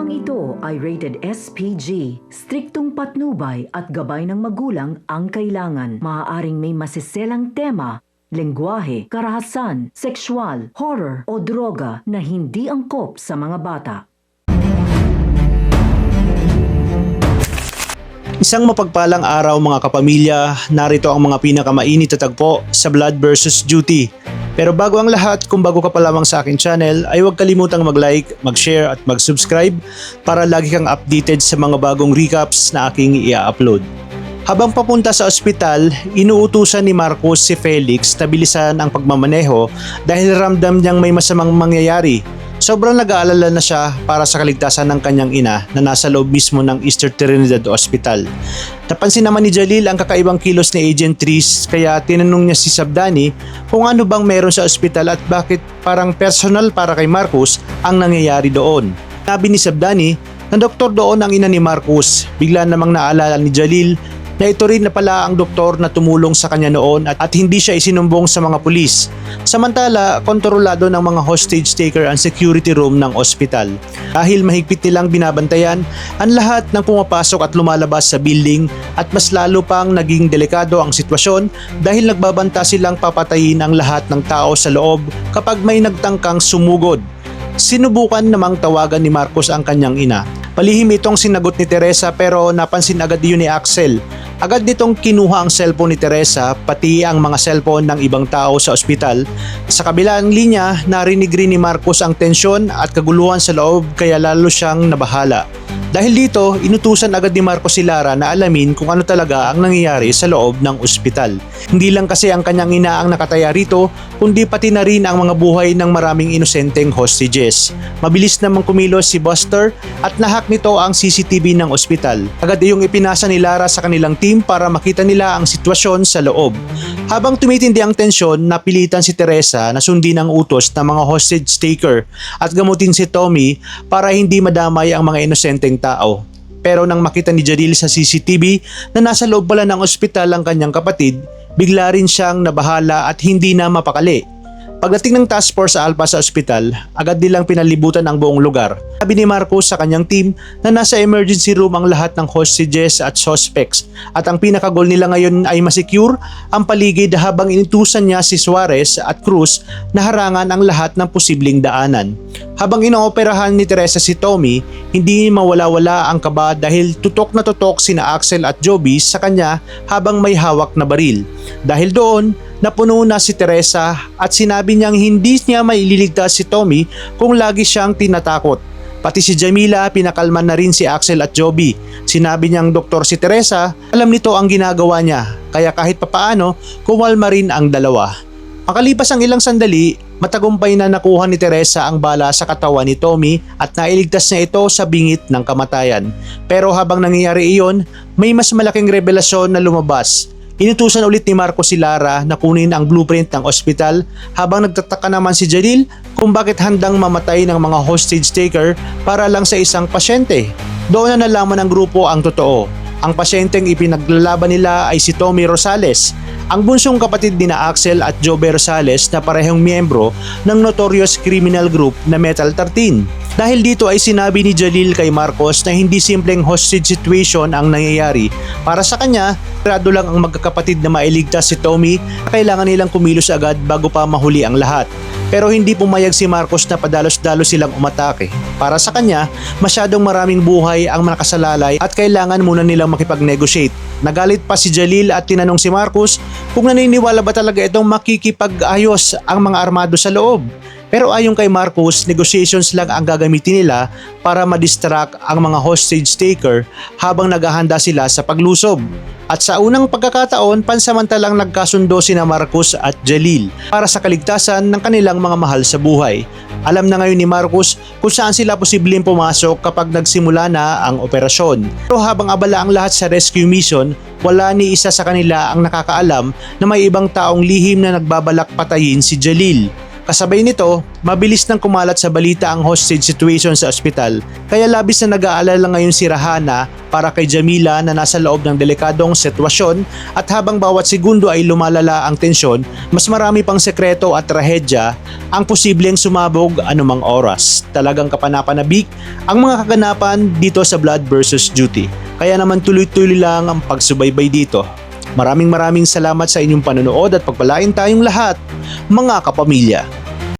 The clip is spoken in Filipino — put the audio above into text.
Programang ito ay rated SPG. Striktong patnubay at gabay ng magulang ang kailangan. Maaaring may masiselang tema, lengguwahe, karahasan, sexual, horror o droga na hindi angkop sa mga bata. Isang mapagpalang araw mga kapamilya, narito ang mga pinakamainit na tagpo sa Blood vs. Duty. Pero bago ang lahat, kung bago ka pa lamang sa aking channel, ay huwag kalimutang mag-like, mag-share at mag-subscribe para lagi kang updated sa mga bagong recaps na aking i-upload. Habang papunta sa ospital, inuutusan ni Marcos si Felix na bilisan ang pagmamaneho dahil ramdam niyang may masamang mangyayari. Sobrang nag-aalala na siya para sa kaligtasan ng kanyang ina na nasa loob mismo ng Eastern Trinidad Hospital. Napansin naman ni Jalil ang kakaibang kilos ni Agent Tris kaya tinanong niya si Sabdani kung ano bang meron sa ospital at bakit parang personal para kay Marcos ang nangyayari doon. Sabi ni Sabdani na doktor doon ang ina ni Marcos. Bigla namang naalala ni Jalil na ito rin na pala ang doktor na tumulong sa kanya noon at hindi siya isinumbong sa mga pulis. Samantala, kontrolado ng mga hostage taker ang security room ng ospital. Dahil mahigpit nilang binabantayan ang lahat ng pumapasok at lumalabas sa building at mas lalo pang naging delikado ang sitwasyon dahil nagbabanta silang papatayin ang lahat ng tao sa loob kapag may nagtangkang sumugod. Sinubukan namang tawagan ni Marcos ang kanyang ina. Palihim itong sinagot ni Teresa pero napansin agad yun ni Axel. Agad nitong kinuha ang cellphone ni Teresa pati ang mga cellphone ng ibang tao sa ospital. Sa kabilang linya, narinig rin ni Marcos ang tensyon at kaguluhan sa loob kaya lalo siyang nabahala. Dahil dito, inutusan agad ni Marcos si Lara na alamin kung ano talaga ang nangyayari sa loob ng ospital. Hindi lang kasi ang kanyang ina ang nakataya rito, kundi pati na rin ang mga buhay ng maraming inosenteng hostages. Mabilis namang kumilos si Buster at nahak nito ang CCTV ng ospital. Agad iyong ipinasa ni Lara sa kanilang team para makita nila ang sitwasyon sa loob. Habang tumitindi ang tensyon, napilitan si Teresa na sundin ang utos ng mga hostage taker at gamutin si Tommy para hindi madamay ang mga inosenteng tao. Pero nang makita ni Jalil sa CCTV na nasa loob pala ng ospital ang kanyang kapatid, bigla rin siyang nabahala at hindi na mapakali. Pagdating ng task force sa Alpha sa ospital, agad nilang pinalibutan ang buong lugar. Sabi ni Marcos sa kanyang team na nasa emergency room ang lahat ng hostages at suspects at ang pinaka-goal nila ngayon ay masecure ang paligid habang inutusan niya si Suarez at Cruz na harangan ang lahat ng posibleng daanan. Habang inooperahan ni Teresa si Tommy, hindi mawala-wala ang kaba dahil tutok na tutok sina Axel at Joby sa kanya habang may hawak na baril. Dahil doon, napuno na si Teresa at sinabi niyang hindi niya maililigtas si Tommy kung lagi siyang tinatakot. Pati si Jamila, pinakalman na rin si Axel at Joby. Sinabi niyang doktor si Teresa, alam nito ang ginagawa niya, kaya kahit papaano, kumalma rin ang dalawa. Makalipas ang ilang sandali, matagumpay na nakuha ni Teresa ang bala sa katawan ni Tommy at nailigtas niya ito sa bingit ng kamatayan. Pero habang nangyayari iyon, may mas malaking revelasyon na lumabas. Inutusan ulit ni Marcos si Lara na kunin ang blueprint ng ospital habang nagtataka naman si Jalil kung bakit handang mamatay ng mga hostage taker para lang sa isang pasyente. Doon na nalaman ng grupo ang totoo. Ang pasyenteng ipinaglalaban nila ay si Tommy Rosales, ang bunsong kapatid ni na Axel at Joby Rosales na parehong miyembro ng notorious criminal group na Metal 13. Dahil dito ay sinabi ni Jalil kay Marcos na hindi simpleng hostage situation ang nangyayari. Para sa kanya, grado lang ang magkakapatid na mailigtas si Tommy, kailangan nilang kumilos agad bago pa mahuli ang lahat. Pero hindi pumayag si Marcos na padalos-dalos silang umatake. Para sa kanya, masyadong maraming buhay ang nakasalalay at kailangan muna nilang makipag-negotiate. Nagalit pa si Jalil at tinanong si Marcos kung naniniwala ba talaga itong makikipag-ayos ang mga armado sa loob. Pero ayon kay Marcos, negotiations lang ang gagamitin nila para ma-distract ang mga hostage taker habang naghahanda sila sa paglusob. At sa unang pagkakataon, pansamantalang nagkasundo sina Marcos at Jalil para sa kaligtasan ng kanilang mga mahal sa buhay. Alam na ngayon ni Marcos kung saan sila posibleng pumasok kapag nagsimula na ang operasyon. Pero habang abala ang lahat sa rescue mission, wala ni isa sa kanila ang nakakaalam na may ibang taong lihim na nagbabalak patayin si Jalil. Kasabay nito, mabilis nang kumalat sa balita ang hostage situation sa ospital, kaya labis na nag-aalala ngayon si Rahana para kay Jamila na nasa loob ng delikadong sitwasyon, at habang bawat segundo ay lumalala ang tensyon, mas marami pang sekreto at trahedya ang posibleng sumabog anumang oras. Talagang kapanapanabik ang mga kaganapan dito sa Blood versus Duty. Kaya naman tuloy-tuloy lang ang pagsubaybay dito. Maraming salamat sa inyong panonood at pagpalain tayong lahat, mga kapamilya.